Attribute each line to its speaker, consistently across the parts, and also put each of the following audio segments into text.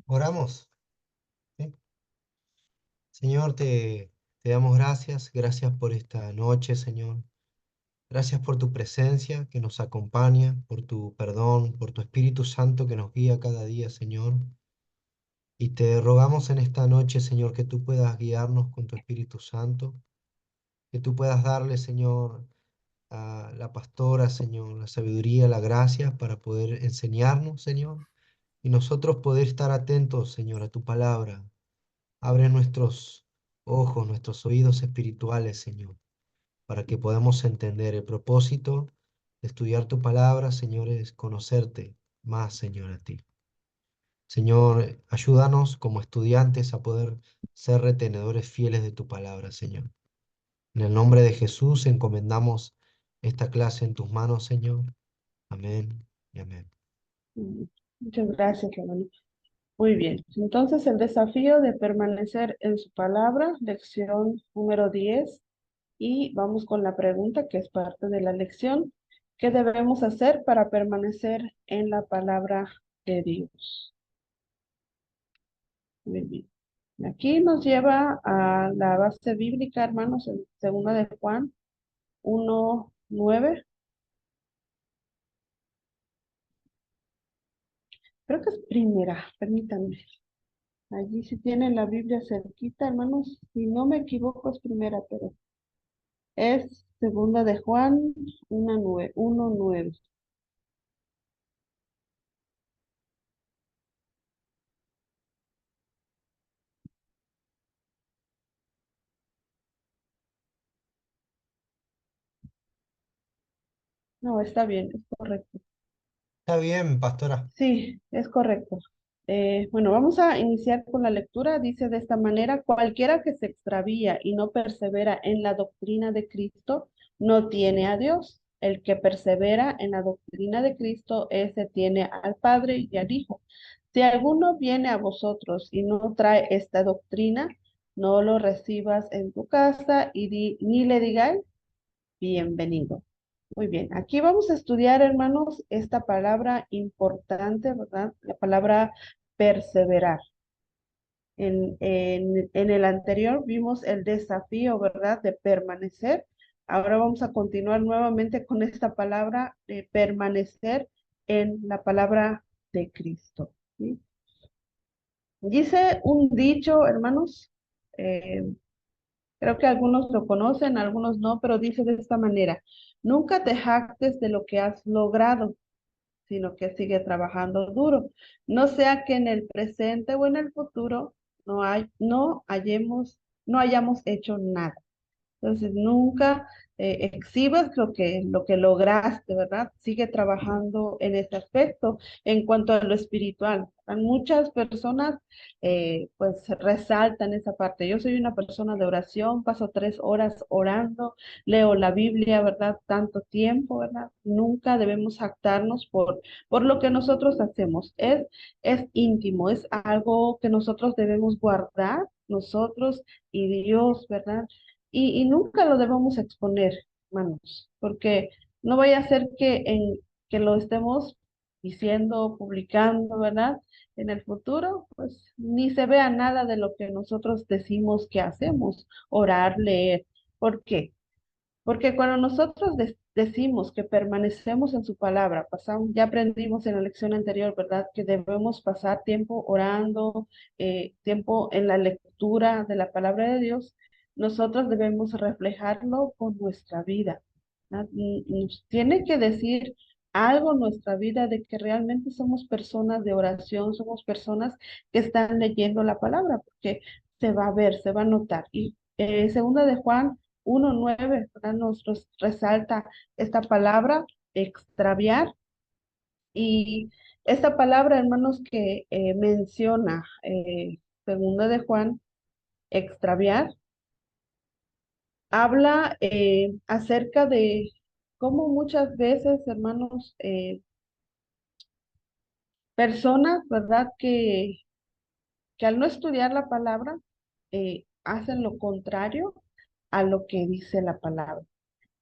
Speaker 1: Oramos. ¿Sí? Señor, te damos gracias. Gracias por esta noche, Señor. Gracias por tu presencia que nos acompaña, por tu perdón, por tu Espíritu Santo que nos guía cada día, Señor. Y te rogamos en esta noche, Señor, que tú puedas guiarnos con tu Espíritu Santo, que tú puedas darle, Señor, a la pastora, Señor, la sabiduría, la gracia para poder enseñarnos, Señor, y nosotros poder estar atentos, Señor, a tu palabra. Abre nuestros ojos, nuestros oídos espirituales, Señor, para que podamos entender el propósito de estudiar tu palabra, Señor, es conocerte más, Señor, a ti. Señor, ayúdanos como estudiantes a poder ser retenedores fieles de tu palabra, Señor. En el nombre de Jesús encomendamos esta clase en tus manos, Señor. Amén y amén.
Speaker 2: Mm, Muchas gracias, hermano. Muy bien. Entonces, el desafío de permanecer en su palabra, lección número 10. Y vamos con la pregunta que es parte de la lección. ¿Qué debemos hacer para permanecer en la palabra de Dios? Muy bien. Aquí nos lleva a la base bíblica, hermanos, en 2 de Juan 1:9. Creo que es primera, permítanme. Allí si tienen la Biblia cerquita, hermanos, si no me equivoco es primera, pero es 2 de Juan 1:9. No, está bien, es correcto.
Speaker 1: Está bien, pastora.
Speaker 2: Sí, es correcto. Bueno, vamos a iniciar con la lectura. Dice de esta manera, cualquiera que se extravía y no persevera en la doctrina de Cristo, no tiene a Dios. El que persevera en la doctrina de Cristo, ese tiene al Padre y al Hijo. Si alguno viene a vosotros y no trae esta doctrina, no lo recibas en tu casa y ni le digáis bienvenido. Muy bien, aquí vamos a estudiar, hermanos, esta palabra importante, ¿verdad? La palabra perseverar. En el anterior vimos el desafío, ¿verdad? De permanecer. Ahora vamos a continuar nuevamente con esta palabra de permanecer en la palabra de Cristo. ¿Sí? Dice un dicho, hermanos, eh, creo que algunos lo conocen, algunos no, pero dice de esta manera, nunca te jactes de lo que has logrado, sino que sigue trabajando duro. No sea que en el presente o en el futuro no hayamos hecho nada. Entonces, nunca exhibas lo que lograste, ¿verdad? Sigue trabajando en ese aspecto. En cuanto a lo espiritual, muchas personas pues resaltan esa parte. Yo soy una persona de oración, paso 3 horas orando, leo la Biblia, ¿verdad? Tanto tiempo, ¿verdad? Nunca debemos jactarnos por lo que nosotros hacemos. Es íntimo, es algo que nosotros debemos guardar, nosotros y Dios, ¿verdad? Y nunca lo debemos exponer, hermanos, porque no vaya a ser que lo estemos diciendo, publicando, ¿verdad? En el futuro, pues ni se vea nada de lo que nosotros decimos que hacemos, orar, leer. ¿Por qué? Porque cuando nosotros decimos que permanecemos en su palabra, pasamos, ya aprendimos en la lección anterior, ¿verdad? Que debemos pasar tiempo orando, tiempo en la lectura de la palabra de Dios. Nosotros debemos reflejarlo con nuestra vida, ¿verdad? Nos tiene que decir algo nuestra vida de que realmente somos personas de oración, somos personas que están leyendo la palabra, porque se va a ver, se va a notar. Y segunda de Juan 1:9, ¿verdad? Nos resalta esta palabra, extraviar, y esta palabra, hermanos, que menciona segunda de Juan, extraviar, habla acerca de cómo muchas veces, hermanos, personas, ¿verdad? Que al no estudiar la palabra, hacen lo contrario a lo que dice la palabra.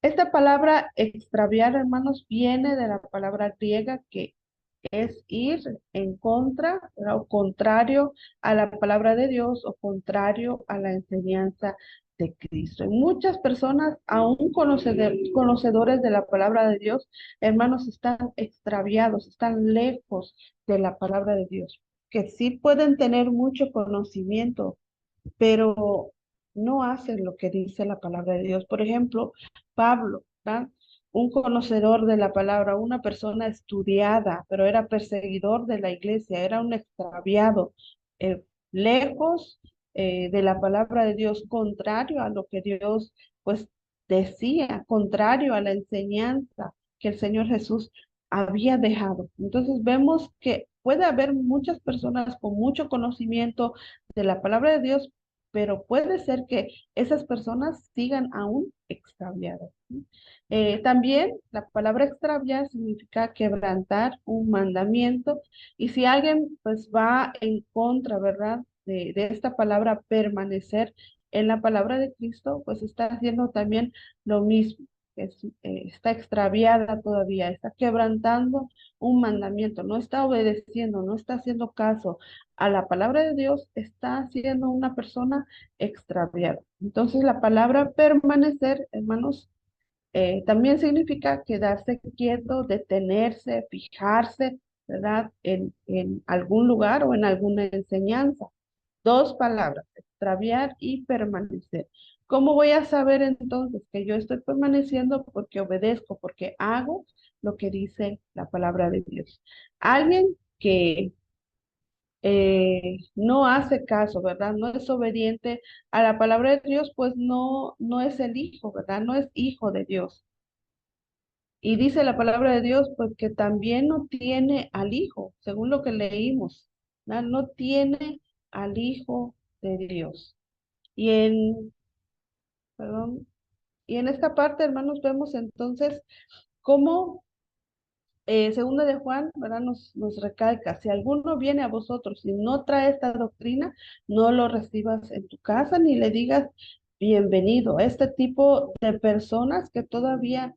Speaker 2: Esta palabra extraviar, hermanos, viene de la palabra griega que es ir en contra, ¿verdad? O contrario a la palabra de Dios o contrario a la enseñanza de Cristo. Y muchas personas, aún conocedores de la palabra de Dios, hermanos, están extraviados, están lejos de la palabra de Dios, que sí pueden tener mucho conocimiento, pero no hacen lo que dice la palabra de Dios. Por ejemplo, Pablo, ¿verdad? Un conocedor de la palabra, una persona estudiada, pero era perseguidor de la iglesia, era un extraviado, eh, lejos de la palabra de Dios, contrario a lo que Dios pues decía, contrario a la enseñanza que el Señor Jesús había dejado. Entonces vemos que puede haber muchas personas con mucho conocimiento de la palabra de Dios, pero puede ser que esas personas sigan aún extraviadas. ¿Sí? También la palabra extraviar significa quebrantar un mandamiento, y si alguien pues va en contra, ¿verdad? De esta palabra permanecer en la palabra de Cristo, pues está haciendo también lo mismo. Está extraviada todavía, está quebrantando un mandamiento, no está obedeciendo, no está haciendo caso a la palabra de Dios, está siendo una persona extraviada. Entonces la palabra permanecer, hermanos, también significa quedarse quieto, detenerse, fijarse, ¿verdad? En algún lugar o en alguna enseñanza. Dos palabras, extraviar y permanecer. ¿Cómo voy a saber entonces que yo estoy permaneciendo? Porque obedezco, porque hago lo que dice la palabra de Dios. Alguien que no hace caso, ¿verdad? No es obediente a la palabra de Dios, pues no es el hijo, ¿verdad? No es hijo de Dios. Y dice la palabra de Dios, pues que también no tiene al hijo, según lo que leímos, ¿verdad? No tiene al hijo de Dios. Y perdón, y en esta parte, hermanos, vemos entonces cómo segunda de Juan, ¿verdad? Nos recalca, si alguno viene a vosotros y no trae esta doctrina, no lo recibas en tu casa ni le digas bienvenido. Este tipo de personas que todavía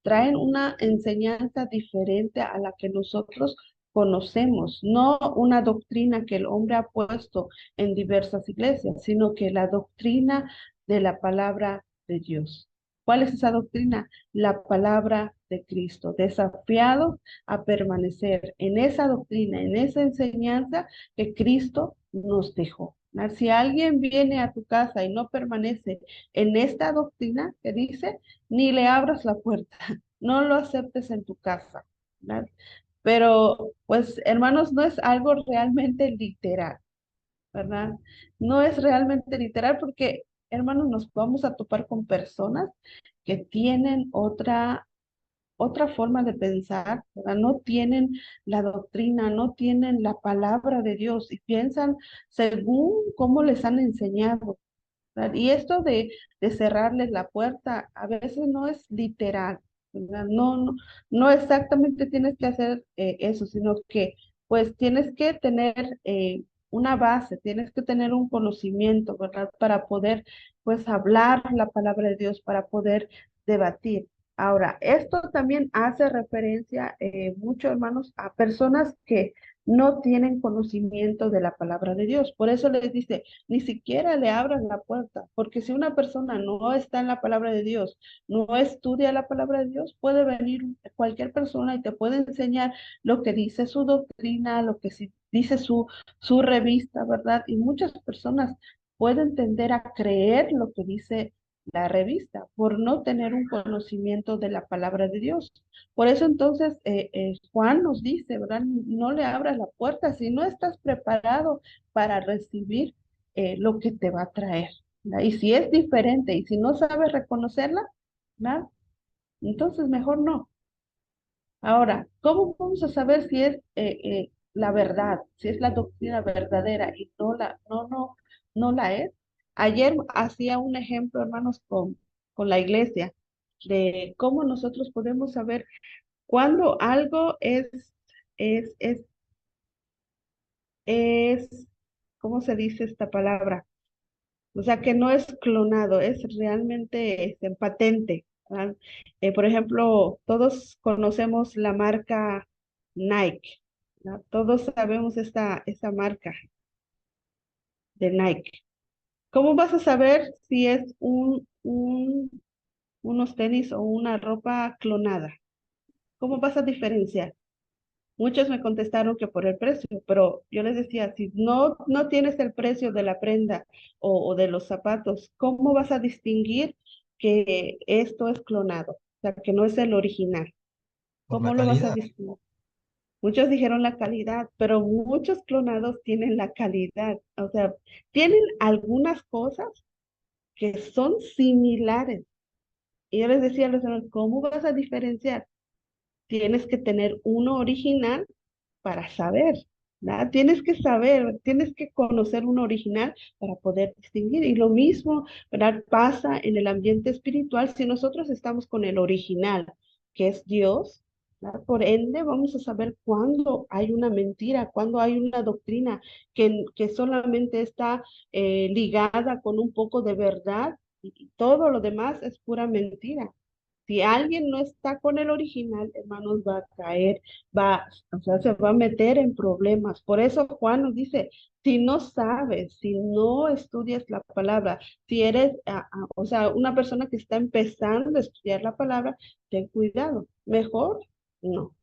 Speaker 2: traen una enseñanza diferente a la que nosotros conocemos, no una doctrina que el hombre ha puesto en diversas iglesias, sino que la doctrina de la palabra de Dios. ¿Cuál es esa doctrina? La palabra de Cristo, desafiados a permanecer en esa doctrina, en esa enseñanza que Cristo nos dejó. Si alguien viene a tu casa y no permanece en esta doctrina que dice, ni le abras la puerta, no lo aceptes en tu casa. ¿Verdad? Pero, pues, hermanos, no es algo realmente literal, ¿verdad? No es realmente literal porque, hermanos, nos vamos a topar con personas que tienen otra forma de pensar, ¿verdad? No tienen la doctrina, no tienen la palabra de Dios y piensan según cómo les han enseñado, ¿verdad? Y esto de cerrarles la puerta a veces no es literal, ¿verdad? No exactamente tienes que hacer eso, sino que pues tienes que tener una base, tienes que tener un conocimiento, ¿verdad? Para poder pues hablar la palabra de Dios, para poder debatir. Ahora, esto también hace referencia mucho, hermanos, a personas que no tienen conocimiento de la palabra de Dios. Por eso les dice, ni siquiera le abras la puerta, porque si una persona no está en la palabra de Dios, no estudia la palabra de Dios, puede venir cualquier persona y te puede enseñar lo que dice su doctrina, lo que dice su revista, ¿verdad? Y muchas personas pueden tender a creer lo que dice la revista por no tener un conocimiento de la palabra de Dios. Por eso entonces Juan nos dice, ¿verdad? No le abras la puerta si no estás preparado para recibir lo que te va a traer, ¿verdad? Y si es diferente y si no sabes reconocerla, ¿verdad? Entonces mejor no. Ahora, ¿cómo vamos a saber si es la verdad, si es la doctrina verdadera y no la es? Ayer hacía un ejemplo, hermanos, con la iglesia, de cómo nosotros podemos saber cuando algo es, es, es, ¿cómo se dice esta palabra? O sea, que no es clonado, es realmente patente, ¿verdad? Por ejemplo, todos conocemos la marca Nike, ¿no? Todos sabemos esta marca de Nike. ¿Cómo vas a saber si es unos tenis o una ropa clonada? ¿Cómo vas a diferenciar? Muchos me contestaron que por el precio, pero yo les decía, si no tienes el precio de la prenda o de los zapatos, ¿cómo vas a distinguir que esto es clonado? O sea, que no es el original.
Speaker 1: por la
Speaker 2: ¿Cómo lo vas a
Speaker 1: calidad.
Speaker 2: distinguir? Muchos dijeron la calidad, pero muchos clonados tienen la calidad. O sea, tienen algunas cosas que son similares. Y yo les decía a los hermanos, ¿cómo vas a diferenciar? Tienes que tener uno original para saber, ¿verdad? Tienes que saber, tienes que conocer un original para poder distinguir. Y lo mismo, ¿verdad? Pasa en el ambiente espiritual si nosotros estamos con el original, que es Dios, ¿verdad? Por ende, vamos a saber cuándo hay una mentira, cuándo hay una doctrina que solamente está ligada con un poco de verdad y todo lo demás es pura mentira. Si alguien no está con el original, hermanos, va a caer, o sea, se va a meter en problemas. Por eso Juan nos dice, si no sabes, si no estudias la palabra, si eres, o sea, una persona que está empezando a estudiar la palabra, ten cuidado. Mejor, no.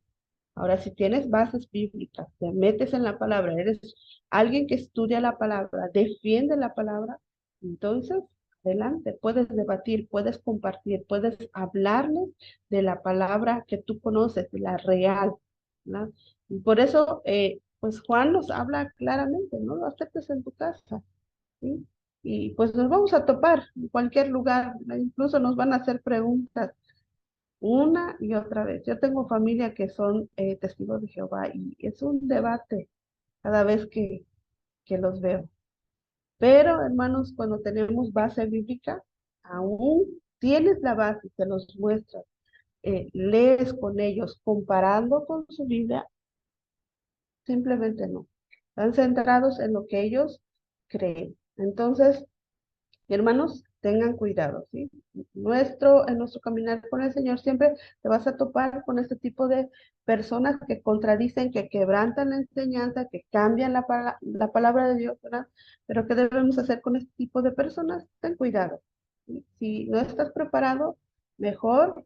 Speaker 2: Ahora, si tienes bases bíblicas, te metes en la palabra, eres alguien que estudia la palabra, defiende la palabra, entonces, adelante, puedes debatir, puedes compartir, puedes hablarles de la palabra que tú conoces, de la real, ¿no? Y por eso, pues Juan nos habla claramente, no lo aceptes en tu casa, ¿sí? Y pues nos vamos a topar en cualquier lugar, ¿no? Incluso nos van a hacer preguntas una y otra vez. Yo tengo familia que son testigos de Jehová y es un debate cada vez que los veo. Pero, hermanos, cuando tenemos base bíblica, aún tienes la base, te los muestras, lees con ellos, comparando con su Biblia, simplemente no. Están centrados en lo que ellos creen. Entonces, hermanos, tengan cuidado, ¿sí? En nuestro caminar con el Señor siempre te vas a topar con este tipo de personas que contradicen, que quebrantan la enseñanza, que cambian la palabra de Dios, ¿verdad? Pero ¿qué debemos hacer con este tipo de personas? Ten cuidado. ¿Sí? Si no estás preparado, mejor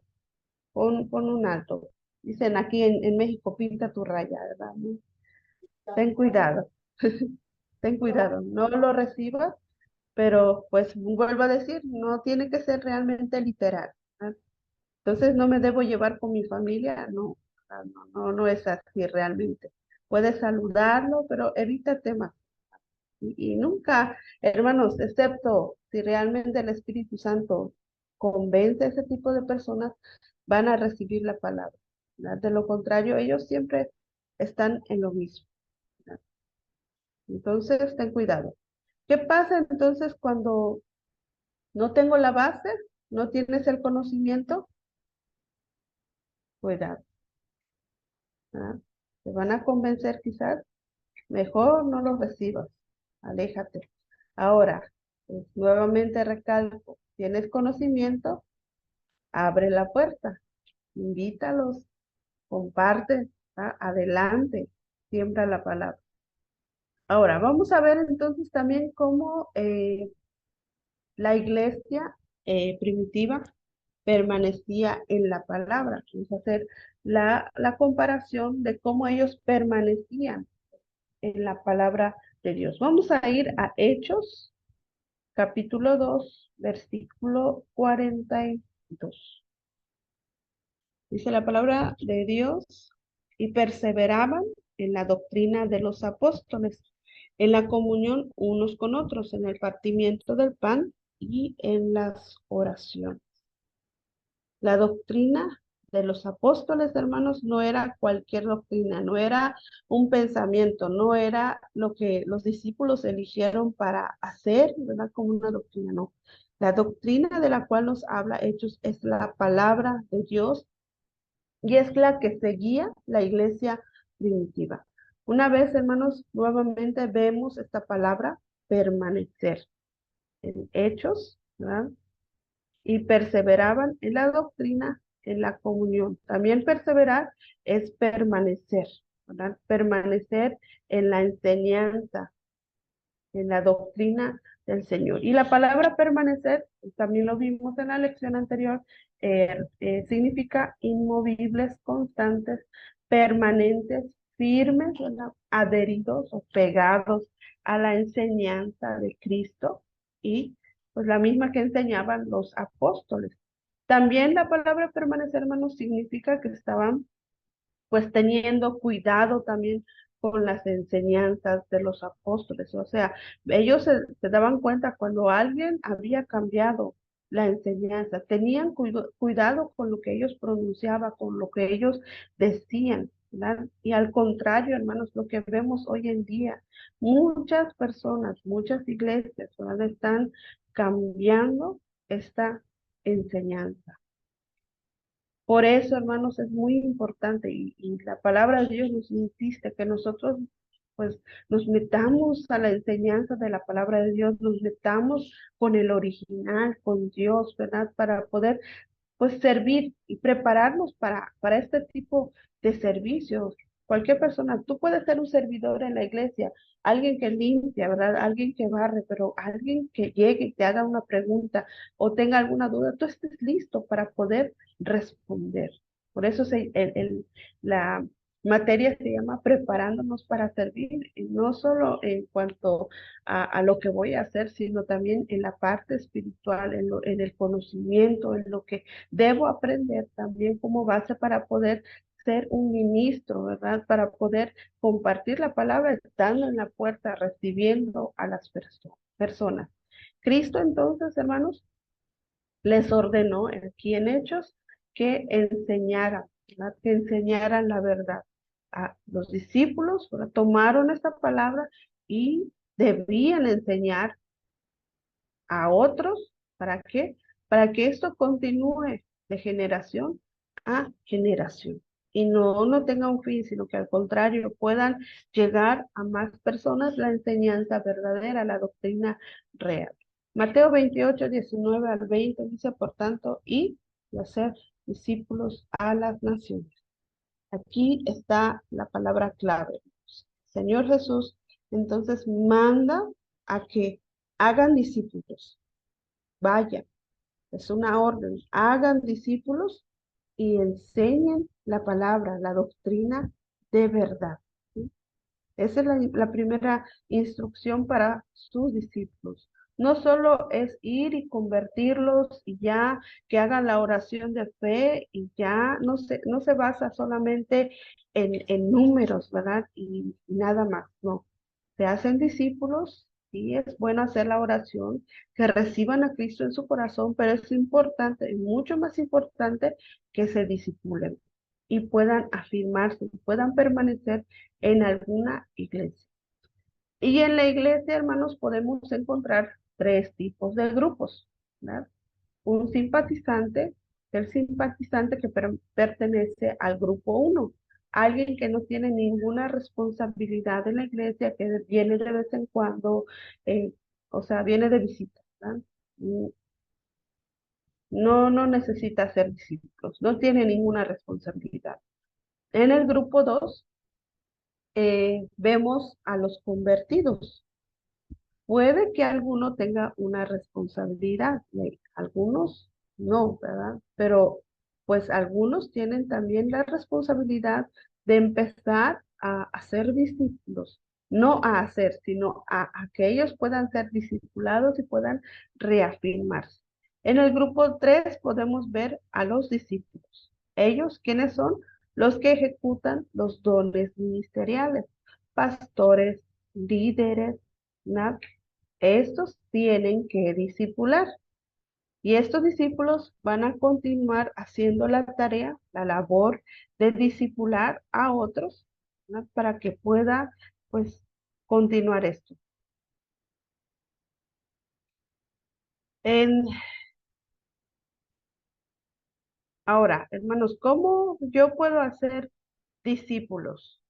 Speaker 2: pon un alto. Dicen aquí en México, pinta tu raya, ¿verdad? ¿No? Ten cuidado, ten cuidado, no lo recibas, pero pues vuelvo a decir, no tiene que ser realmente literal, ¿verdad? Entonces no me debo llevar con mi familia, no, no es así realmente. Puedes saludarlo, pero evita temas. Y nunca, hermanos, excepto si realmente el Espíritu Santo convence a ese tipo de personas, van a recibir la palabra, ¿verdad? De lo contrario, ellos siempre están en lo mismo, ¿verdad? Entonces, ten cuidado. ¿Qué pasa entonces cuando no tengo la base? ¿No tienes el conocimiento? Cuidado, ¿verdad? Te van a convencer quizás, mejor no los recibas, aléjate. Ahora, pues, nuevamente recalco, tienes conocimiento, abre la puerta, invítalos, comparte, ¿verdad? Adelante, siembra la palabra. Ahora, vamos a ver entonces también cómo la iglesia primitiva permanecía en la palabra. Vamos a hacer la comparación de cómo ellos permanecían en la palabra de Dios. Vamos a ir a Hechos, capítulo 2 versículo 42. Dice la palabra de Dios, y perseveraban en la doctrina de los apóstoles, en la comunión unos con otros, en el partimiento del pan y en las oraciones. La doctrina de los apóstoles, hermanos, no era cualquier doctrina, no era un pensamiento, no era lo que los discípulos eligieron para hacer, ¿verdad? Como una doctrina, no. La doctrina de la cual nos habla Hechos es la palabra de Dios y es la que seguía la iglesia primitiva. Una vez, hermanos, nuevamente vemos esta palabra permanecer en Hechos, ¿verdad? Y perseveraban en la doctrina, en la comunión. También perseverar es permanecer. ¿verdad? Permanecer en la enseñanza, en la doctrina del Señor. Y la palabra permanecer, también lo vimos en la lección anterior, significa inmovibles, constantes, permanentes, firmes, ¿verdad? Adheridos o pegados a la enseñanza de Cristo y pues la misma que enseñaban los apóstoles. También la palabra permanecer, hermanos, significa que estaban pues teniendo cuidado también con las enseñanzas de los apóstoles. O sea, ellos se daban cuenta cuando alguien había cambiado la enseñanza, tenían cuidado con lo que ellos pronunciaban, con lo que ellos decían, ¿verdad? Y al contrario, hermanos, lo que vemos hoy en día, muchas personas, muchas iglesias, ¿verdad? Están cambiando esta enseñanza. Por eso, hermanos, es muy importante y la palabra de Dios nos insiste que nosotros pues nos metamos a la enseñanza de la palabra de Dios, nos metamos con el original, con Dios, ¿verdad? Para poder pues servir y prepararnos para este tipo de servicios. Cualquier persona, tú puedes ser un servidor en la iglesia, alguien que limpia, ¿verdad? Alguien que barre, pero alguien que llegue y te haga una pregunta o tenga alguna duda, tú estés listo para poder responder. Por eso la materia se llama preparándonos para servir, y no solo en cuanto a lo que voy a hacer, sino también en la parte espiritual, en el conocimiento, en lo que debo aprender también como base para poder ser un ministro, ¿verdad? Para poder compartir la palabra estando en la puerta, recibiendo a las personas. Cristo entonces, hermanos, les ordenó aquí en Hechos que enseñaran, ¿verdad? Que enseñaran la verdad. A los discípulos, ¿verdad? Tomaron esta palabra y debían enseñar a otros. ¿Para qué? Para que esto continúe de generación a generación y no tenga un fin, sino que al contrario puedan llegar a más personas la enseñanza verdadera, la doctrina real. Mateo 28, 19 al 20 dice, por tanto, y hacer discípulos a las naciones. Aquí está la palabra clave. Señor Jesús, entonces manda a que hagan discípulos. Vaya, es una orden. Hagan discípulos y enseñen la palabra, la doctrina de verdad. ¿Sí? Esa es la primera instrucción para sus discípulos. No solo es ir y convertirlos y ya que hagan la oración de fe y ya no se basa solamente en números, ¿verdad? Y nada más, no. Se hacen discípulos, sí es bueno hacer la oración, que reciban a Cristo en su corazón, pero es importante, es mucho más importante que se discipulen y puedan afirmarse, y puedan permanecer en alguna iglesia. Y en la iglesia, hermanos, podemos encontrar tres tipos de grupos, ¿verdad? Un simpatizante, el simpatizante que pertenece al grupo uno, alguien que no tiene ninguna responsabilidad en la iglesia, que viene de vez en cuando, eh, o sea, viene de visita, ¿verdad? Mm, no necesita ser discípulos, no tiene ninguna responsabilidad. En el grupo 2 vemos a los convertidos. Puede que alguno tenga una responsabilidad, algunos no, ¿verdad? Pero pues algunos tienen también la responsabilidad de empezar a hacer discípulos, no a hacer, sino a que ellos puedan ser discipulados y puedan reafirmarse. En el grupo 3 podemos ver a los discípulos. Ellos, ¿quiénes son? Los que ejecutan los dones ministeriales, pastores, líderes, ¿no? Estos tienen que discipular y estos discípulos van a continuar haciendo la tarea, la labor de discipular a otros, ¿no? Para que pueda, pues, continuar esto. En, ahora, hermanos, ¿cómo yo puedo hacer discípulos?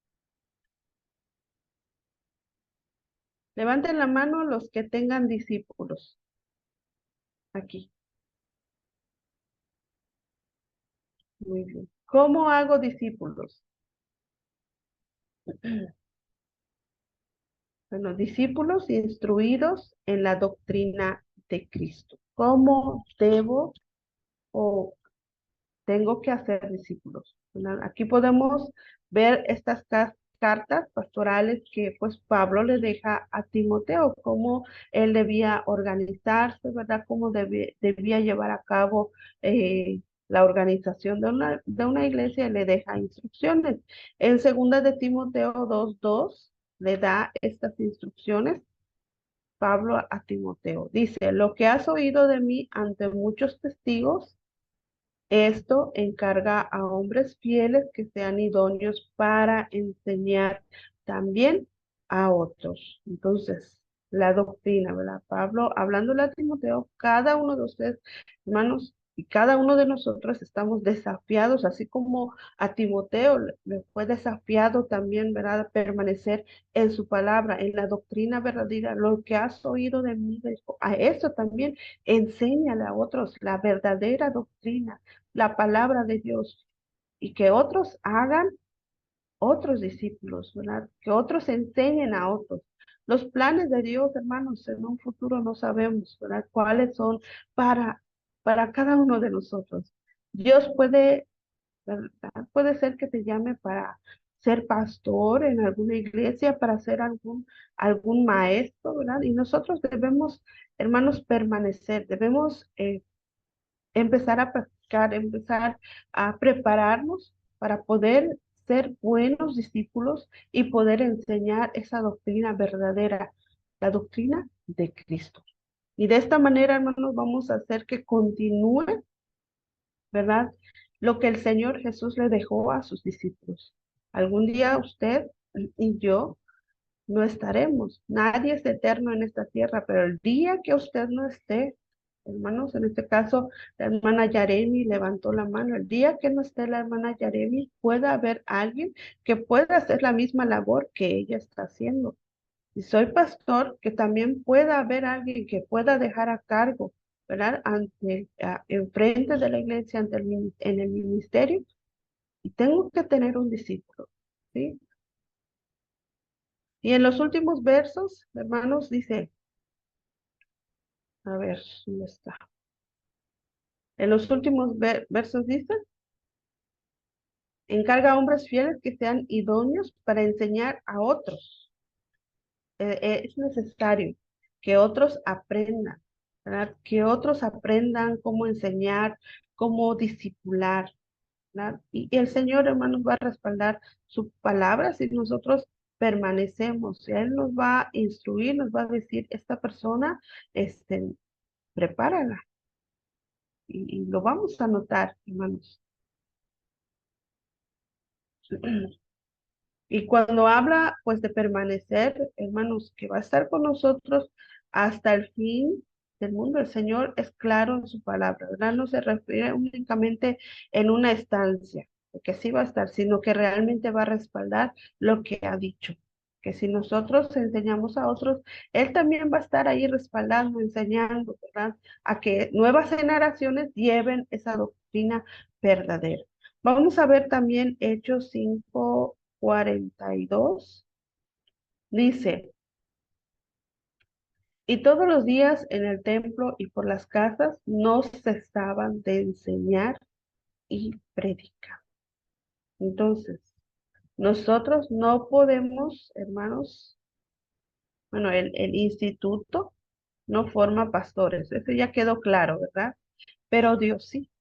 Speaker 2: Levanten la mano los que tengan discípulos aquí. Muy bien. ¿Cómo hago discípulos? Bueno, discípulos instruidos en la doctrina de Cristo. ¿Cómo debo o tengo que hacer discípulos? ¿Verdad? Aquí podemos ver estas cartas pastorales que pues Pablo le deja a Timoteo, cómo él debía organizarse, ¿verdad? Cómo debía llevar a cabo la organización de una iglesia, y le deja instrucciones. En segunda de Timoteo 2:2 le da estas instrucciones Pablo a Timoteo. Dice, lo que has oído de mí ante muchos testigos, esto encarga a hombres fieles que sean idóneos para enseñar también a otros. Entonces, la doctrina, ¿verdad? Pablo, hablándole a Timoteo, cada uno de ustedes, hermanos, y cada uno de nosotros estamos desafiados, así como a Timoteo le fue desafiado también, ¿verdad? A permanecer en su palabra, en la doctrina verdadera, lo que has oído de mí, a eso también enséñale a otros la verdadera doctrina, la palabra de Dios, y que otros hagan otros discípulos, ¿verdad? Que otros enseñen a otros. Los planes de Dios, hermanos, en un futuro no sabemos, ¿verdad? Cuáles son para, para cada uno de nosotros. Dios puede, ¿verdad? Puede ser que te llame para ser pastor en alguna iglesia, para ser algún maestro, ¿verdad? Y nosotros debemos, hermanos, permanecer, debemos empezar a practicar, empezar a prepararnos para poder ser buenos discípulos y poder enseñar esa doctrina verdadera, la doctrina de Cristo. Y de esta manera, hermanos, vamos a hacer que continúe, ¿verdad? Lo que el Señor Jesús le dejó a sus discípulos. Algún día usted y yo no estaremos. Nadie es eterno en esta tierra, pero el día que usted no esté, hermanos, en este caso, la hermana Yaremi levantó la mano. El día que no esté la hermana Yaremi, pueda haber alguien que pueda hacer la misma labor que ella está haciendo. Si soy pastor, que también pueda haber alguien que pueda dejar a cargo, ¿verdad? Enfrente de la iglesia, en el ministerio, y tengo que tener un discípulo, ¿sí? Y en los últimos versos, hermanos, dice, a ver, ¿dónde está? En los últimos versos dice, encarga a hombres fieles que sean idóneos para enseñar a otros. Es necesario que otros aprendan, ¿verdad? Que otros aprendan cómo enseñar, cómo discipular, ¿verdad? Y el Señor, hermanos, va a respaldar su palabra si nosotros permanecemos. Él nos va a instruir, nos va a decir, esta persona, prepárala. Y lo vamos a notar, hermanos. Y cuando habla, pues, de permanecer, hermanos, que va a estar con nosotros hasta el fin del mundo, el Señor es claro en su palabra, ¿verdad? No se refiere únicamente en una estancia, de que sí va a estar, sino que realmente va a respaldar lo que ha dicho. Que si nosotros enseñamos a otros, Él también va a estar ahí respaldando, enseñando, ¿verdad? A que nuevas generaciones lleven esa doctrina verdadera. Vamos a ver también Hechos 5:42. Dice, y todos los días en el templo y por las casas no cesaban de enseñar y predicar. Entonces, nosotros no podemos, hermanos, bueno, el instituto no forma pastores, eso ya quedó claro, ¿verdad? Pero Dios sí.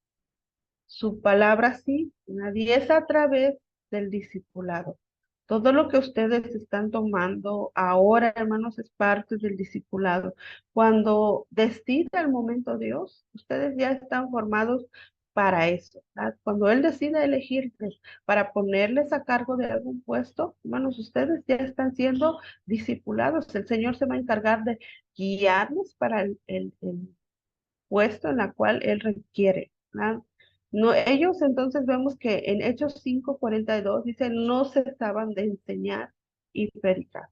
Speaker 2: Su palabra sí, nadie es a través del discipulado. Todo lo que ustedes están tomando ahora, hermanos, es parte del discipulado. Cuando decida el momento Dios, ustedes ya están formados para eso, ¿verdad? Cuando Él decida elegirles para ponerles a cargo de algún puesto, hermanos, ustedes ya están siendo discipulados. El Señor se va a encargar de guiarles para el puesto en la cual Él requiere, ¿verdad? No, ellos entonces vemos que en Hechos 5:42 dice, no cesaban de enseñar y predicar.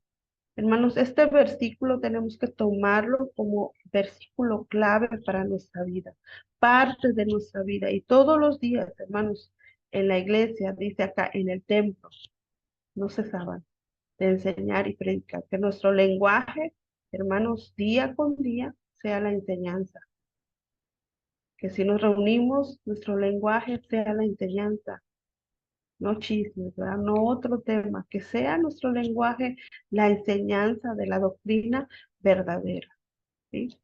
Speaker 2: Hermanos, este versículo tenemos que tomarlo como versículo clave para nuestra vida, parte de nuestra vida. Y todos los días, hermanos, en la iglesia, dice acá, en el templo. no cesaban de enseñar y predicar. Que nuestro lenguaje, hermanos, día con día sea la enseñanza. Que si nos reunimos, nuestro lenguaje sea la enseñanza, no chismes, ¿verdad? No otro tema, que sea nuestro lenguaje la enseñanza de la doctrina verdadera, ¿sí?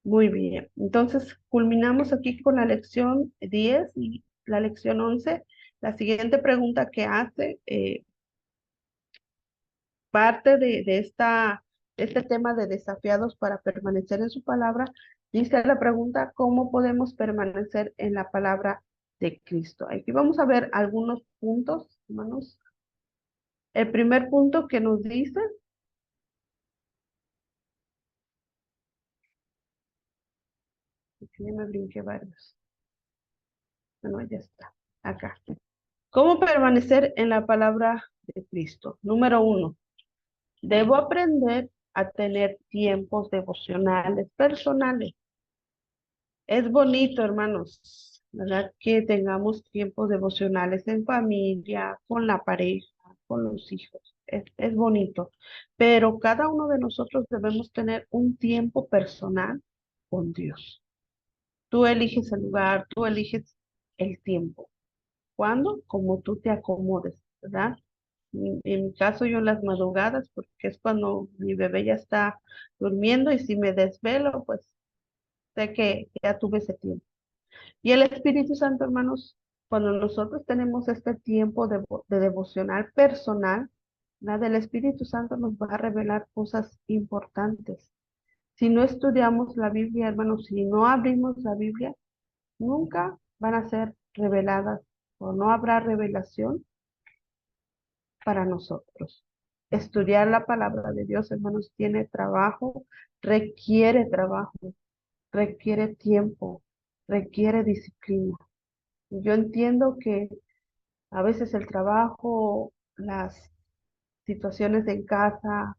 Speaker 2: Muy bien. Entonces, culminamos aquí con la lección 10 y la lección 11. La siguiente pregunta que hace parte de este tema de desafiados para permanecer en su palabra, dice la pregunta, ¿cómo podemos permanecer en la palabra de Cristo? Aquí vamos a ver algunos puntos, hermanos. El primer punto que nos dice, aquí ya me brinqué varios, bueno, ya está, acá. ¿Cómo permanecer en la palabra de Cristo? Número uno, debo aprender a tener tiempos devocionales personales. Es bonito, hermanos, ¿verdad? Que tengamos tiempos devocionales en familia, con la pareja, con los hijos. Es bonito, pero cada uno de nosotros debemos tener un tiempo personal con Dios. Tú eliges el lugar, tú eliges el tiempo. ¿Cuándo? Como tú te acomodes, ¿verdad? En mi caso, yo en las madrugadas, porque es cuando mi bebé ya está durmiendo y si me desvelo, pues sé que ya tuve ese tiempo. Y el Espíritu Santo, hermanos, cuando nosotros tenemos este tiempo de devocional personal, nada, el Espíritu Santo nos va a revelar cosas importantes. Si no estudiamos la Biblia, hermanos, si no abrimos la Biblia, nunca van a ser reveladas o no habrá revelación para nosotros. Estudiar la palabra de Dios, hermanos, tiene trabajo, requiere tiempo, requiere disciplina. Yo entiendo que a veces el trabajo, las situaciones en casa,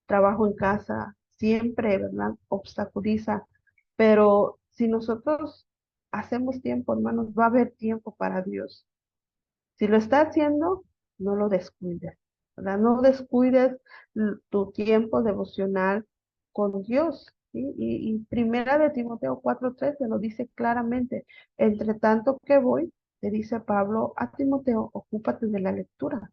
Speaker 2: trabajo en casa, siempre, ¿verdad? Obstaculiza. Pero si nosotros hacemos tiempo, hermanos, va a haber tiempo para Dios. Si lo está haciendo, no lo descuides, ¿verdad? No descuides tu tiempo devocional con Dios, ¿sí? Y Primera de Timoteo 4:13 lo dice claramente. Entre tanto que voy, le dice Pablo a Timoteo, ocúpate de la lectura,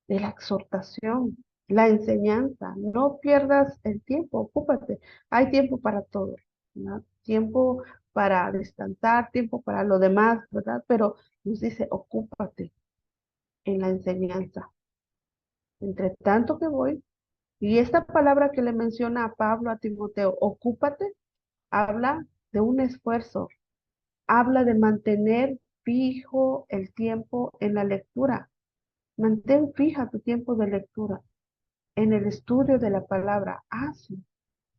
Speaker 2: de la exhortación, la enseñanza. No pierdas el tiempo, ocúpate. Hay tiempo para todo, ¿verdad? Tiempo para descansar, tiempo para lo demás, ¿verdad? Pero nos dice, ocúpate en la enseñanza. Entre tanto que voy, y esta palabra que le menciona a Pablo, a Timoteo, ocúpate, habla de un esfuerzo, habla de mantener fijo el tiempo en la lectura. Mantén fija tu tiempo de lectura en el estudio de la palabra. Hazlo,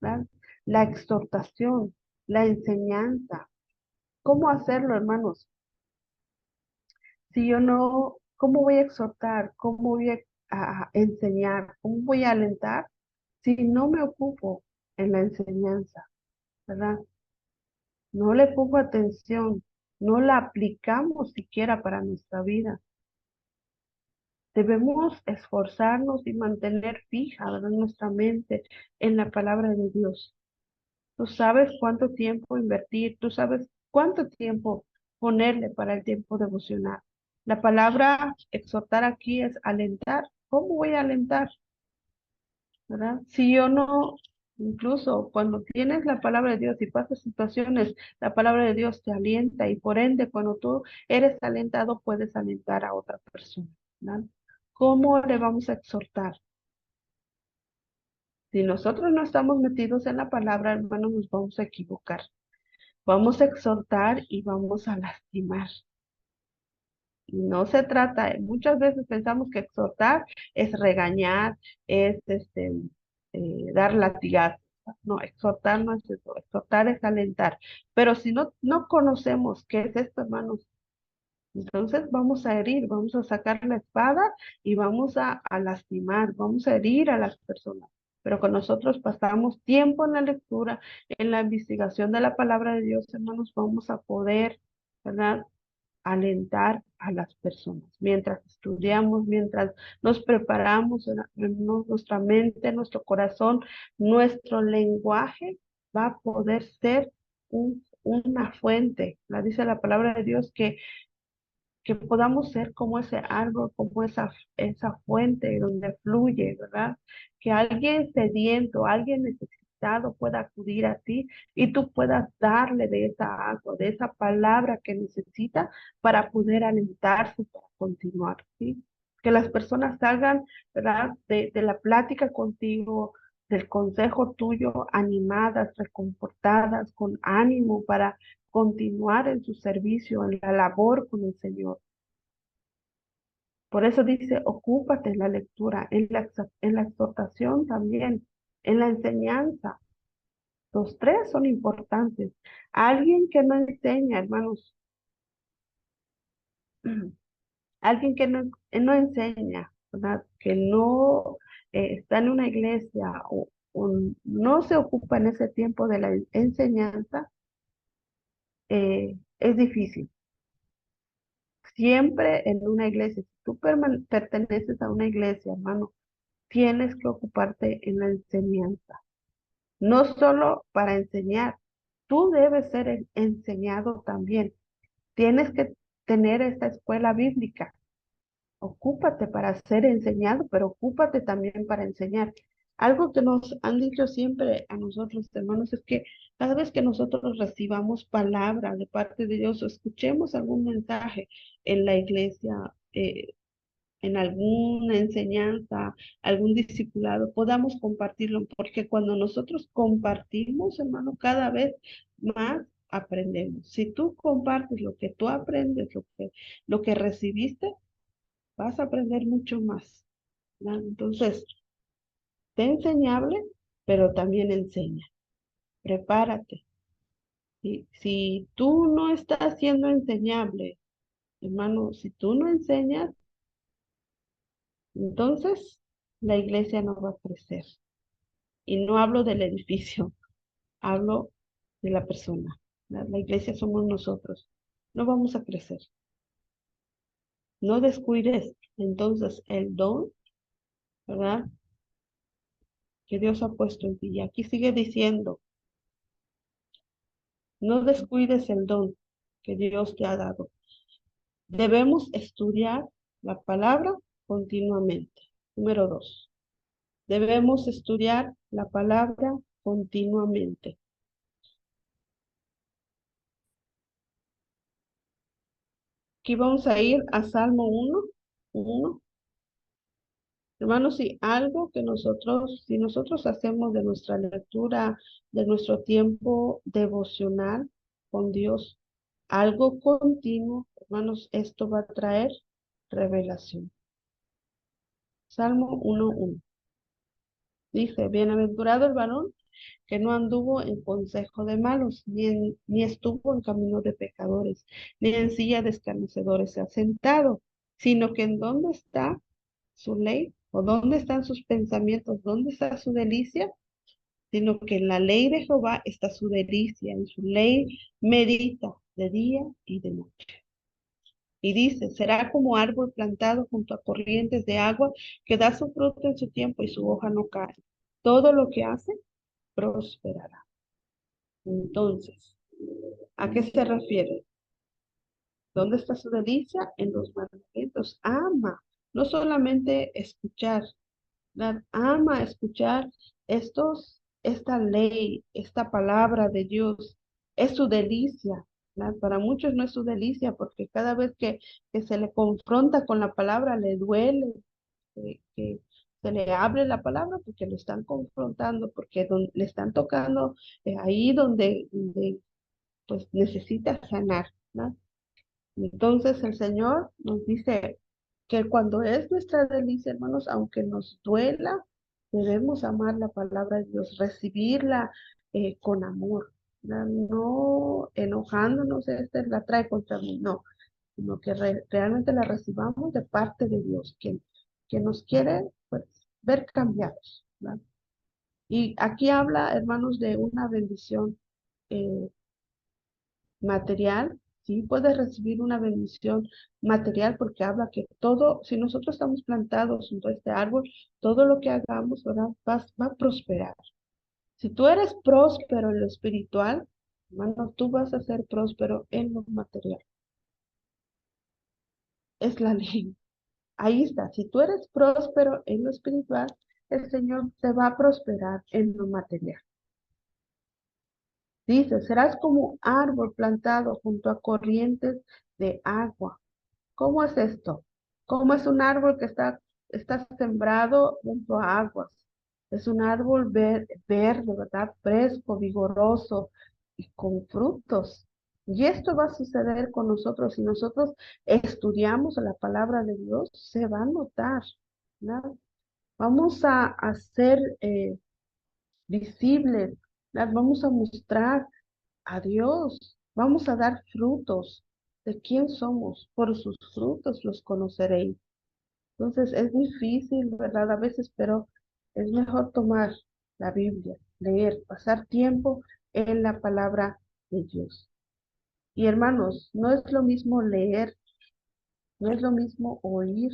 Speaker 2: ¿verdad? La exhortación, la enseñanza. ¿Cómo hacerlo, hermanos? Si yo no, ¿cómo voy a exhortar? ¿Cómo voy a enseñar? ¿Cómo voy a alentar si no me ocupo en la enseñanza, ¿verdad? No le pongo atención, no la aplicamos siquiera para nuestra vida. Debemos esforzarnos y mantener fija, ¿verdad?, nuestra mente en la palabra de Dios. Tú sabes cuánto tiempo invertir, tú sabes cuánto tiempo ponerle para el tiempo devocional. La palabra exhortar aquí es alentar. ¿Cómo voy a alentar? ¿Verdad? Si yo no, incluso cuando tienes la palabra de Dios y pasas situaciones, la palabra de Dios te alienta y por ende cuando tú eres alentado puedes alentar a otra persona, ¿verdad? ¿Cómo le vamos a exhortar? Si nosotros no estamos metidos en la palabra, hermanos, nos vamos a equivocar. Vamos a exhortar y vamos a lastimar. Y no se trata, muchas veces pensamos que exhortar es regañar, es dar latigazos. No, exhortar no es eso, exhortar es alentar. Pero si no conocemos qué es esto, hermanos, entonces vamos a herir, vamos a sacar la espada y vamos a lastimar, vamos a herir a las personas. Pero con nosotros pasamos tiempo en la lectura, en la investigación de la palabra de Dios, hermanos, vamos a poder, ¿verdad?, alentar a las personas. Mientras estudiamos, mientras nos preparamos nuestra mente, nuestro corazón, nuestro lenguaje va a poder ser una fuente. La dice la palabra de Dios que podamos ser como ese árbol, como esa fuente donde fluye, ¿verdad? Que alguien sediento, alguien necesitado pueda acudir a ti y tú puedas darle de esa agua, de esa palabra que necesita para poder alentarse, para continuar, ¿sí? Que las personas salgan, ¿verdad? De la plática contigo, del consejo tuyo, animadas, reconfortadas, con ánimo para continuar en su servicio, en la labor con el Señor. Por eso dice, ocúpate en la lectura, en la exhortación también, en la enseñanza. Los tres son importantes. Alguien que no enseña, hermanos, alguien que no enseña, ¿verdad? Que no está en una iglesia o no se ocupa en ese tiempo de la enseñanza, es difícil. Siempre en una iglesia, si tú perteneces a una iglesia, hermano, tienes que ocuparte en la enseñanza. No solo para enseñar, tú debes ser enseñado también. Tienes que tener esta escuela bíblica. Ocúpate para ser enseñado, pero ocúpate también para enseñar. Algo que nos han dicho siempre a nosotros, hermanos, es que cada vez que nosotros recibamos palabra de parte de Dios o escuchemos algún mensaje en la iglesia, en alguna enseñanza, algún discipulado, podamos compartirlo, porque cuando nosotros compartimos, hermano, cada vez más aprendemos. Si tú compartes lo que tú aprendes, lo que recibiste, vas a aprender mucho más, ¿verdad? Entonces, sé enseñable, pero también enseña. Prepárate. Si tú no estás siendo enseñable, hermano, si tú no enseñas, entonces la iglesia no va a crecer. Y no hablo del edificio, hablo de la persona. La iglesia somos nosotros. No vamos a crecer. No descuides entonces el don, ¿verdad? Que Dios ha puesto en ti. Y aquí sigue diciendo, no descuides el don que Dios te ha dado. Debemos estudiar la palabra continuamente. Número 2. Debemos estudiar la palabra continuamente. Aquí vamos a ir a Salmo 1. Hermanos, si nosotros hacemos de nuestra lectura, de nuestro tiempo devocional con Dios, algo continuo, hermanos, esto va a traer revelación. Salmo 1:1. Dice, bienaventurado el varón que no anduvo en consejo de malos, ni estuvo en camino de pecadores, ni en silla de escarnecedores se ha sentado, sino que en dónde está su ley, o dónde están sus pensamientos, dónde está su delicia, sino que en la ley de Jehová está su delicia, en su ley medita de día y de noche. Y dice, será como árbol plantado junto a corrientes de agua, que da su fruto en su tiempo y su hoja no cae. Todo lo que hace prosperará. Entonces, ¿a qué se refiere? ¿Dónde está su delicia? En los mandamientos. Ama, no solamente escuchar, ¿verdad? Ama escuchar esta ley, esta palabra de Dios. Es su delicia, ¿verdad? Para muchos no es su delicia, porque cada vez que se le confronta con la palabra, le duele, que se le abre la palabra porque lo están confrontando, porque le están tocando ahí donde pues necesita sanar, ¿no? Entonces el Señor nos dice que cuando es nuestra delicia, hermanos, aunque nos duela, debemos amar la palabra de Dios, recibirla con amor, ¿verdad? No enojándonos, esta la trae contra mí, no, sino que realmente la recibamos de parte de Dios, que nos quiere pues, ver cambiados, ¿verdad? Y aquí habla, hermanos, de una bendición eh, material, sí puedes recibir una bendición material porque habla que todo, si nosotros estamos plantados junto a este árbol, todo lo que hagamos, ¿verdad? Va a prosperar. Si tú eres próspero en lo espiritual, hermano, tú vas a ser próspero en lo material. Es la ley. Ahí está. Si tú eres próspero en lo espiritual, el Señor te va a prosperar en lo material. Dice, serás como árbol plantado junto a corrientes de agua. ¿Cómo es esto? ¿Cómo es un árbol que está sembrado junto a aguas? Es un árbol verde, ¿verdad? Fresco, vigoroso y con frutos. Y esto va a suceder con nosotros. Si nosotros estudiamos la palabra de Dios, se va a notar, ¿verdad? Vamos a hacer visibles, ¿verdad? Vamos a mostrar a Dios. Vamos a dar frutos de quién somos. Por sus frutos los conoceréis. Entonces es difícil, ¿verdad? A veces, pero es mejor tomar la Biblia, leer, pasar tiempo en la palabra de Dios. Y hermanos, no es lo mismo leer, no es lo mismo oír,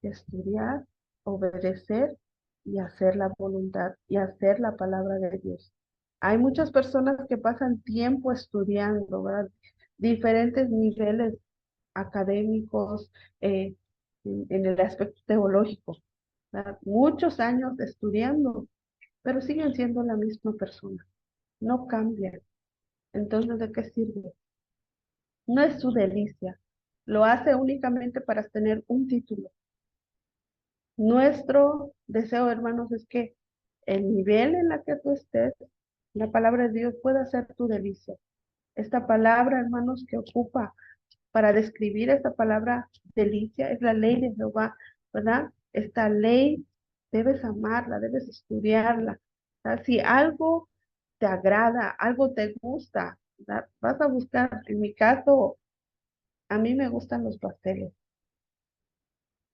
Speaker 2: estudiar, obedecer y hacer la voluntad y hacer la palabra de Dios. Hay muchas personas que pasan tiempo estudiando, ¿verdad? Diferentes niveles académicos en el aspecto teológico, ¿verdad? Muchos años estudiando, pero siguen siendo la misma persona, no cambian. Entonces, ¿de qué sirve? No es su delicia, lo hace únicamente para tener un título. Nuestro deseo, hermanos, es que el nivel en la que tú estés, la palabra de Dios pueda ser tu delicia. Esta palabra, hermanos, que ocupa para describir esta palabra delicia es la ley de Jehová, ¿verdad? Esta ley debes amarla, debes estudiarla. ¿Verdad? Si algo te agrada, algo te gusta, ¿verdad? Vas a buscar, en mi caso, a mí me gustan los pasteles.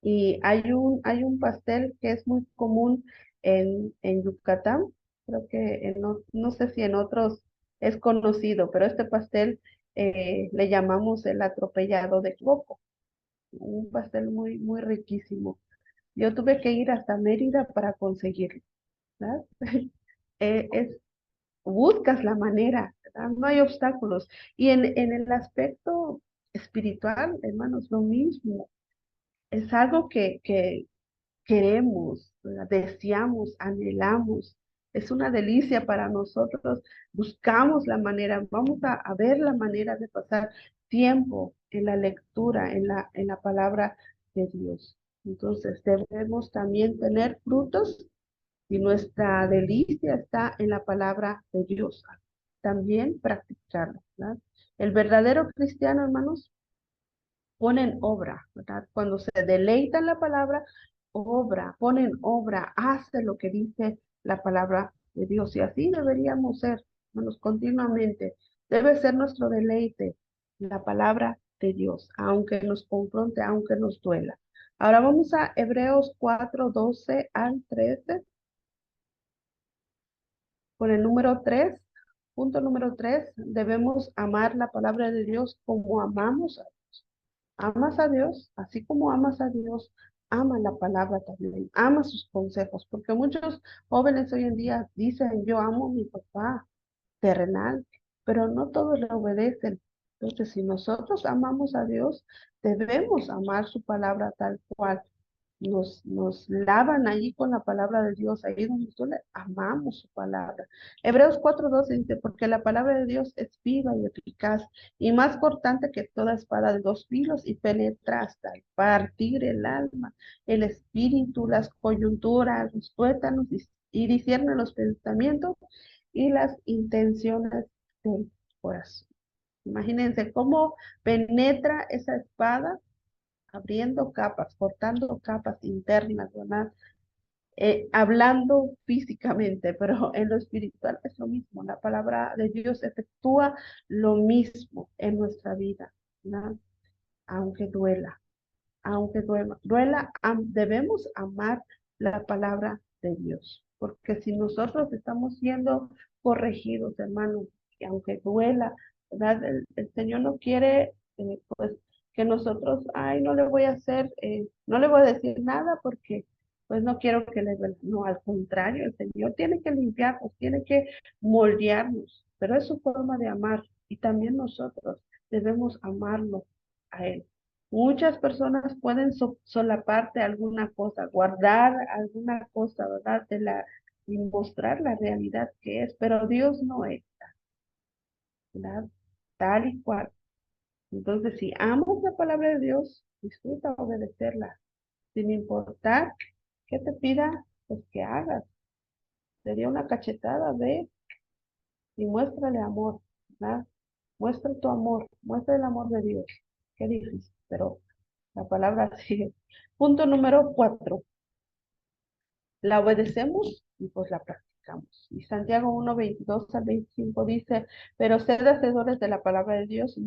Speaker 2: Y hay un pastel que es muy común en Yucatán, creo que no sé si en otros es conocido, pero este pastel le llamamos el atropellado de coco, un pastel muy, muy riquísimo. Yo tuve que ir hasta Mérida para conseguirlo, ¿verdad? Es, buscas la manera, ¿verdad? No hay obstáculos. Y en el aspecto espiritual, hermanos, lo mismo. Es algo que queremos, ¿verdad? Deseamos, anhelamos. Es una delicia para nosotros. Buscamos la manera, vamos a ver la manera de pasar tiempo en la lectura, en la palabra de Dios. Entonces debemos también tener frutos y nuestra delicia está en la palabra de Dios. También practicarla, ¿verdad? El verdadero cristiano, hermanos, pone en obra, ¿verdad? Cuando se deleita en la palabra, obra, pone en obra, hace lo que dice la palabra de Dios. Y así deberíamos ser, hermanos, continuamente. Debe ser nuestro deleite la palabra de Dios, aunque nos confronte, aunque nos duela. Ahora vamos a Hebreos 4:12 al 13, con el número 3. Punto número 3, debemos amar la palabra de Dios como amamos a Dios. Amas a Dios, así como amas a Dios, ama la palabra también, ama sus consejos, porque muchos jóvenes hoy en día dicen, yo amo a mi papá terrenal, pero no todos le obedecen. Entonces, si nosotros amamos a Dios, debemos amar su palabra tal cual. Nos lavan allí con la palabra de Dios, ahí donde nosotros amamos su palabra. Hebreos 4:12 dice, porque la palabra de Dios es viva y eficaz y más cortante que toda espada de dos filos y penetra hasta el partir el alma, el espíritu, las coyunturas, los tuétanos y discierne los pensamientos y las intenciones del corazón. Imagínense cómo penetra esa espada abriendo capas, cortando capas internas, ¿verdad? Hablando físicamente, pero en lo espiritual es lo mismo. La palabra de Dios efectúa lo mismo en nuestra vida, ¿verdad? Aunque duela, aunque duela, debemos amar la palabra de Dios, porque si nosotros estamos siendo corregidos, hermanos, y aunque duela, ¿verdad? El Señor no quiere, pues, que nosotros, ay, no le voy a hacer, no le voy a decir nada porque, pues, no quiero que le duela. No, al contrario, el Señor tiene que limpiarnos, tiene que moldearnos, pero es su forma de amar y también nosotros debemos amarlo a Él. Muchas personas pueden solaparte alguna cosa, guardar alguna cosa, ¿verdad? Y mostrar la realidad que es, pero Dios no es, ¿verdad? Tal y cual. Entonces, si amas la palabra de Dios, disfruta obedecerla, sin importar qué te pida, pues que hagas. Sería una cachetada de y muéstrale amor, ¿verdad? Muestra tu amor, muestra el amor de Dios. Qué difícil, pero la palabra sigue. Punto número 4. La obedecemos y pues la practicamos. Y Santiago 1:22 al 25 dice, pero sed hacedores de la palabra de Dios,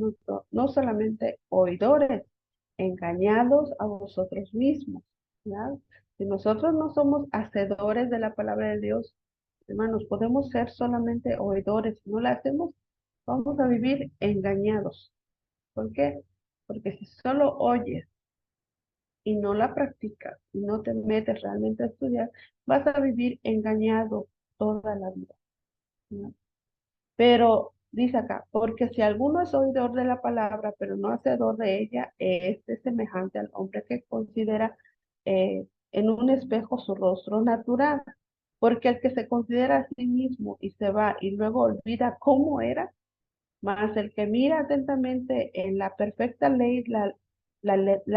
Speaker 2: no solamente oidores, engañados a vosotros mismos. ¿Verdad? Si nosotros no somos hacedores de la palabra de Dios, hermanos, podemos ser solamente oidores. Si no la hacemos, vamos a vivir engañados. ¿Por qué? Porque si solo oyes y no la practicas y no te metes realmente a estudiar, vas a vivir engañado toda la vida, ¿no? Pero dice acá, porque si alguno es oidor de la palabra, pero no hacedor de ella, este es semejante al hombre que considera en un espejo su rostro natural. Porque el que se considera a sí mismo y se va y luego olvida cómo era, mas el que mira atentamente en la perfecta ley, la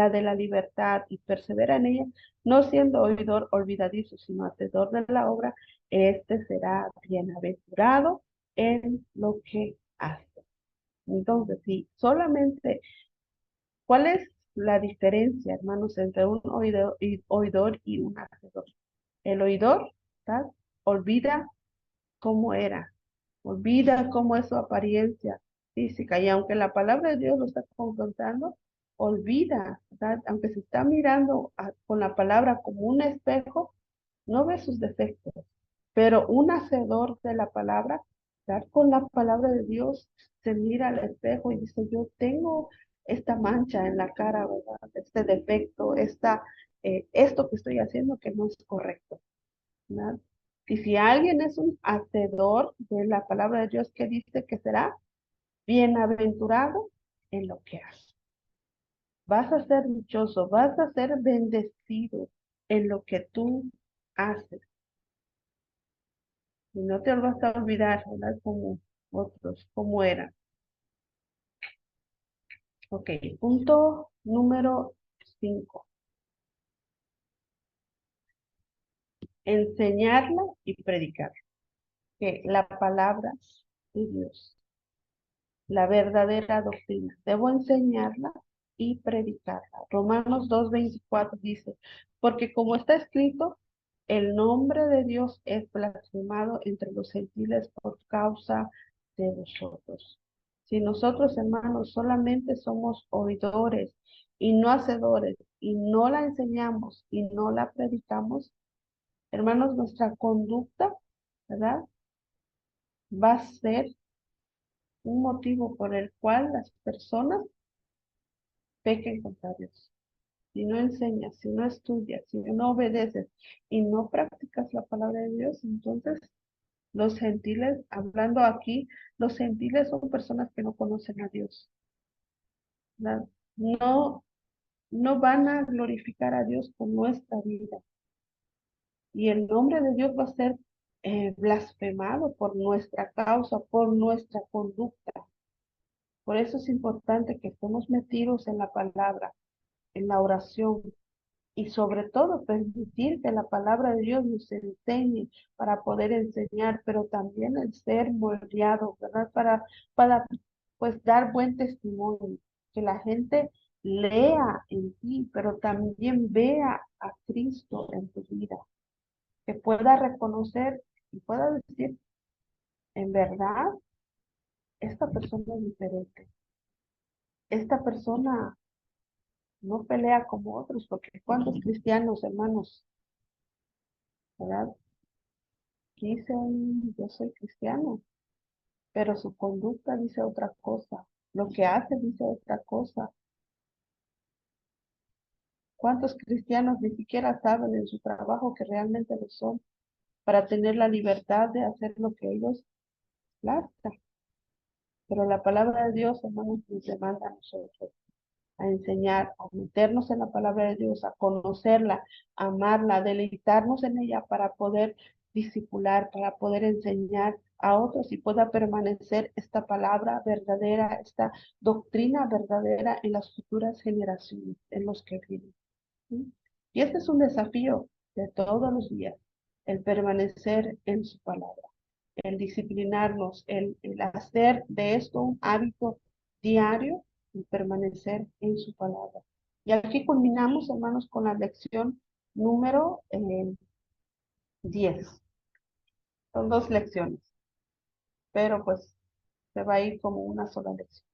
Speaker 2: de la libertad, y persevera en ella, no siendo oidor olvidadizo, sino hacedor de la obra, este será bienaventurado en lo que hace. Entonces, si solamente, ¿cuál es la diferencia, hermanos, entre un oidor y un hacedor? El oidor, ¿verdad? Olvida cómo era, olvida cómo es su apariencia física y aunque la palabra de Dios lo está confrontando, olvida, ¿verdad? Aunque se está mirando con la palabra como un espejo, no ve sus defectos, pero un hacedor de la palabra, ¿verdad? Con la palabra de Dios se mira al espejo y dice, yo tengo esta mancha en la cara, ¿verdad? Este defecto, esto que estoy haciendo que no es correcto, ¿verdad? Y si alguien es un hacedor de la palabra de Dios, que dice que será bienaventurado en lo que hace. Vas a ser dichoso, vas a ser bendecido en lo que tú haces. Y no te vas a olvidar, ¿verdad? Como otros, como eran. Ok, punto número 5. Enseñarla y predicar. Que la palabra de Dios, la verdadera doctrina. Debo enseñarla y predicarla. Romanos 2:24 dice, porque como está escrito, el nombre de Dios es blasfemado entre los gentiles por causa de vosotros. Si nosotros, hermanos, solamente somos oidores y no hacedores, y no la enseñamos y no la predicamos, hermanos, nuestra conducta, ¿verdad? Va a ser un motivo por el cual las personas pequen contra Dios. Si no enseñas, si no estudias, si no obedeces y no practicas la palabra de Dios, entonces los gentiles, hablando aquí, los gentiles son personas que no conocen a Dios, ¿verdad? No, no van a glorificar a Dios con nuestra vida. Y el nombre de Dios va a ser blasfemado por nuestra causa, por nuestra conducta. Por eso es importante que estemos metidos en la palabra, en la oración, y sobre todo permitir que la palabra de Dios nos enseñe para poder enseñar, pero también el ser moldeado, ¿verdad? Para pues dar buen testimonio, que la gente lea en ti, pero también vea a Cristo en tu vida, que pueda reconocer y pueda decir, en verdad, esta persona es diferente, esta persona no pelea como otros, porque cuántos cristianos, hermanos, ¿verdad? Dicen, yo soy cristiano, pero su conducta dice otra cosa, lo que hace dice otra cosa. ¿Cuántos cristianos ni siquiera saben en su trabajo que realmente lo son para tener la libertad de hacer lo que ellos plazca? Pero la palabra de Dios, hermanos, nos demanda a nosotros a enseñar, a meternos en la palabra de Dios, a conocerla, a amarla, a deleitarnos en ella para poder discipular, para poder enseñar a otros y pueda permanecer esta palabra verdadera, esta doctrina verdadera en las futuras generaciones, en los que vienen. ¿Sí? Y este es un desafío de todos los días, el permanecer en su palabra, el disciplinarnos, el hacer de esto un hábito diario y permanecer en su palabra. Y aquí culminamos, hermanos, con la lección número 10. Son dos lecciones, pero pues se va a ir como una sola lección.